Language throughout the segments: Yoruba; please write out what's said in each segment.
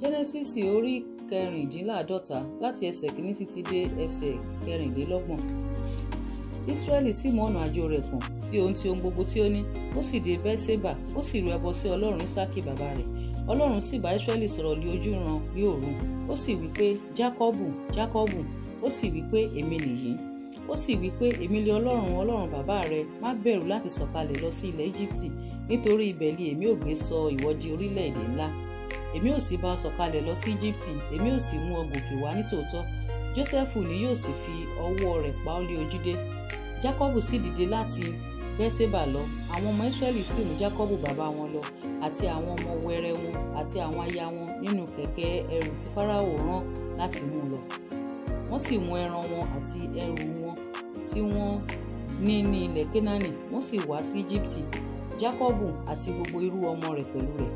Jẹ́nẹ́sísì orí kẹrìndínláàdọ́ta láti ẹsẹ̀ kìíní títí dé ẹsẹ̀ kẹrìnlélọ́gbọ̀n. Ísírẹ́lì sì mú ọ̀nà àjò rẹ̀ pọ̀n tí ohun gbogbo tí ó ní, ó sì dé Bẹ́ṣébà, ó sì rú ẹbọ sí Ọlọ́run Ísákì bàbá rẹ̀. Ọlọ́run sì bá Ísírẹ́lì sọ̀rọ̀ lí ojú ran bí òru. Ó sì wí pé, Jákọ́bù, Jákọ́bù. Ó sì wí pé, èmi nìyí. Ó sì wí pé, èmi lé Ọlọ́run bàbá rẹ. Má bẹ̀rù láti sọ̀kalẹ̀ lọ sí ilẹ̀ Íjíbítì, nítorí ibẹ̀ ni èmi ò gbé sọ ìwọ di orílẹ̀-èdè ńlá. Èmi ò sì bá ọ sọ̀kalẹ̀ lọ sí Íjíbítì, èmi ò sì mú ọ gòkè wá nítòótọ́. Jósẹ́fù ni yóò sì fi ọwọ́ rẹ̀ pa ọ́ lé ojú dé. Jákọ́bù sì dìde láti Bẹ́ṣébà lọ. Àwọn ọmọ Ísírẹ́lì sì mú Jákọ́bù bàbá wọn lọ, àti àwọn ọmọ wẹrẹ wọn àti àwọn aya wọn nínú kẹ̀kẹ́ ẹrù tí Fáráò rán láti mú lọ. Wọ́n sì mú ẹran wọn àti ẹrù wọn tí wọ́n ní ilẹ̀ Kénáánì, wọ́n sì wá sí Íjíbítì. Jákọ́bù àti gbogbo irú ọmọ rẹ̀ pẹ̀lú rẹ̀,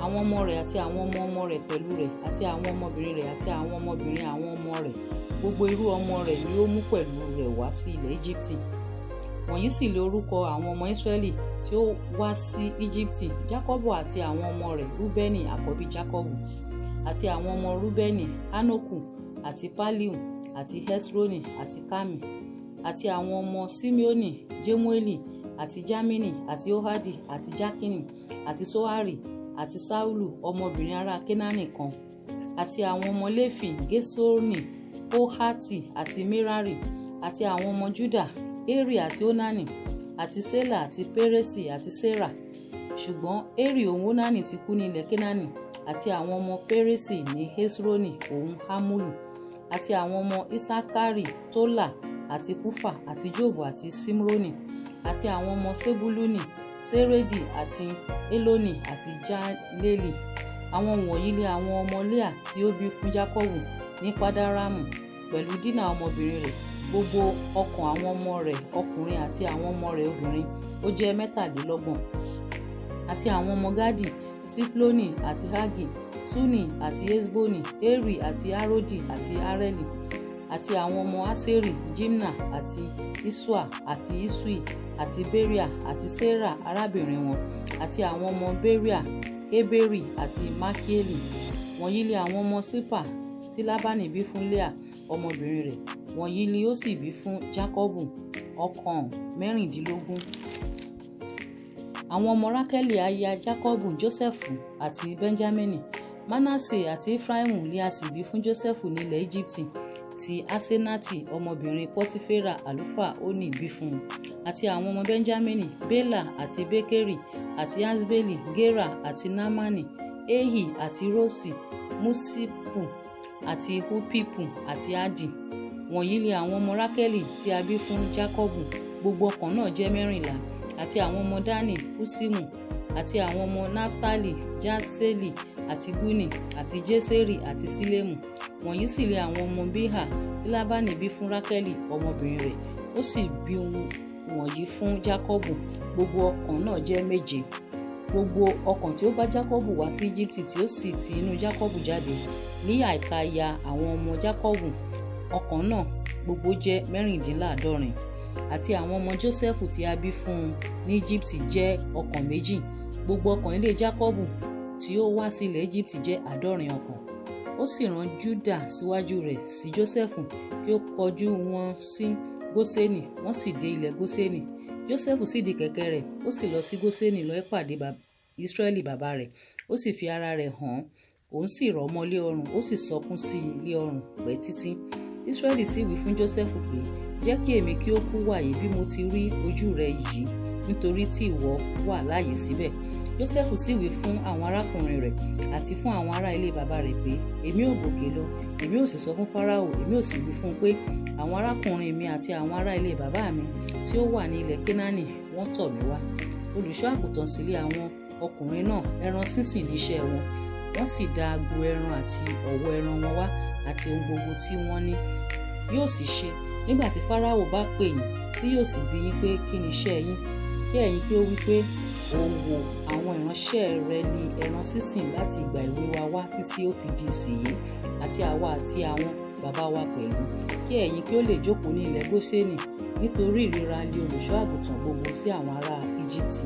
àwọn ọmọ rẹ̀ àti àwọn ọmọ rẹ̀ pẹ̀lú rẹ̀, àti àwọn ọmọbìnrin rẹ̀ àti àwọn ọmọbìnrin àwọn ọmọ rẹ̀, gbogbo irú ọmọ rẹ̀ ni ó mú pẹ̀lú rẹ̀ wá sí ilẹ̀ Íjíbítì. Wọ̀nyí sì lé orúkọ àwọn ọmọ Ísírẹ́lì tí ó wá sí Íjíbítì: Jákọ́bù àti àwọn ọmọ rẹ̀, Rúbẹ́nì àkọ́bí Jákọ́bù, àti àwọn ọmọ Rúbẹ́nì, Hánókù àti Pálíù àti Hẹ́srónì àti Kámì, àti àwọn ọmọ Símeónì, Jémúélì àti Jámínì àti Óhádì àti Jákínì àti Sóhárì àti Sáúlù ọmọbìnrin ará Kénáánì kan, àti àwọn ọmọ Léfì, Gésónì, Kóhátì àti Mérárì, àti àwọn ọmọ Júdà, Érì àti Ónánì àti Sélà àti Pérésì àti Sérà. Ṣùgbọ́n Érì òun Ónánì ti kú ní ilẹ̀ Kénáánì, àti àwọn ọmọ Pérésì ní Hésrónì òun Hámúlù, àti àwọn ọmọ Isakari, Tólà àti Púfà àti Jóòbù àti Símrónì, àti àwọn ọmọ Sebúlúnì, Sérédì àti Élónì àti Jálélì. Àwọn wọ̀nyí ni àwọn ọmọ Léà tí ó bí fún Jákọ́bù ní Pádáràmù, pẹ̀lú Dínà ọmọbìnrin rẹ̀. Gbogbo ọkàn àwọn ọmọ rẹ̀ ọkùnrin àti àwọn ọmọ rẹ̀ obìnrin ó jẹ́ 27. Àti àwọn ọmọ Gádì, Síflónì àti Hágì, Súnì àti Esbónì, Érì àti Áródì àti Árẹ́lì. Àti àwọn ọmọ Ásérì, Jímnà àti Ísùà àti Ísùì àti Béríà àti Sérà arábìnrin wọn, àti àwọn ọmọ Béríà, Hébérì àti Mákíélì. Wọ̀nyí ni àwọn ọmọ Sípà tí Lábánì bí fún Léà ọmọbìnrin rẹ̀. Wọ̀nyí ni ó sì bí fún Jákọ́bù, ọkàn 16. Àwọn ọmọ Rákélì aya Jákọ́bù, Jósẹ́fù àti Bẹ́ńjámínì. Mánásè àti Éfráímù ni a sì bí fún Jósẹ́fù ní ilẹ̀ Íjíbítì, tí Asénátì ọmọbìnrin Pọ́tíférà àlùfáà Ónì bí fún un. Àti àwọn ọmọ Bẹ́ńjámínì, Bélà àti Békérì àti Asbélì, Gérà àti Námánì, Éhì àti Rósì, Músípù àti Húpípù àti Ádì. Wọ̀nyí ni àwọn ọmọ Rákélì tí a bí fún Jákọ́bù, gbogbo ọkàn náà jẹ́ 14. Àti àwọn ọmọ Dánì, Húsímù, àti àwọn ọmọ Náftálì, Jásélì àti Gúnì àti Jésérì àti Sílémù. Wọ̀nyí sì lé àwọn ọmọ Bíhà tí Lábánì bí fún Rákélì ọmọbìnrin rẹ̀, ó sì bí wọ̀nyí fún Jákọ́bù, gbogbo ọkàn náà jẹ́ 7. Gbogbo ọkàn tí ó bá Jákọ́bù wá sí Íjíbítì tí ó sì ti inú Jákọ́bù jáde, ní àìkáyà àwọn ọmọ Jákọ́bù, ọkàn náà gbogbo jẹ́ 76. Àti àwọn ọmọ Jósẹ́fù tí a bí fún un ní Íjíbítì jẹ́ ọkàn 2. Gbogbo ọkàn ilé Jákọ́bù tí ó wá sí ilẹ̀ Íjíbítì jẹ́ 70 ọkàn. Ó sì rán Júdà síwájú rẹ̀ sí Jósẹ́fù kí ó kọjú wọn sí Góṣẹ́nì, wọ́n sì dé ilẹ̀ Góṣẹ́nì. Jósẹ́fù sì di kẹ̀kẹ́ rẹ̀, ó sì lọ sí Góṣẹ́nì lọ pàdé Ísírẹ́lì bàbá rẹ̀, ó sì fi ara rẹ̀ hàn, òun sì rọ̀ mọ́ lé ọrùn, ó sì sọkún sí lé ọrùn pẹ́ títí. Ísírẹ́lì sì wí fún Jósẹ́fù pé, jẹ́ kí èmi kí ó kú wàyí bí mo ti rí ojú rẹ yìí, nítorí tí ìwọ wà láàyè síbẹ̀. Jósẹ́fù sì wí fún àwọn arákùnrin rẹ̀ àti fún àwọn ará ilé bàbá rẹ̀ pé, èmi ò gòkè lọ, èmi ò sì sọ fún Fáráò, èmi ò sì wí fún un pé, àwọn arákùnrin mi àti àwọn ará ilé bàbá mi tí ó wà ní ilẹ̀ Kénáánì wọ́n tọ̀ mí wá. Olùṣọ́ àgùntàn sì lé àwọn ọkùnrin náà, ẹran sínsìn níṣẹ́ wọn. Wọ́n sì dá agbo ẹran àti ọ̀wọ́ ẹran wọn wá àti ohun gbogbo tí wọ́n ní. Yóò sì ṣe, nígbà tí Fáráò bá pè yín, tí yóò sì bi yín pé kí ni iṣẹ́ yín, kí ẹ̀yin kí ó wí pé, òwò àwọn ìránṣẹ́ rẹ ni ẹran sínsìn láti ìgbà èwe wa wá títí ó fi di ìsinyìí, àti àwa àti àwọn bàbá wa pẹ̀lú, kí ẹ̀yin kí ó lè jókòó ní ilẹ̀ Góṣẹ́nì, nítorí ìríra lé olùṣọ́ àgùntàn gbogbo sí àwọn ará Íjíbítì.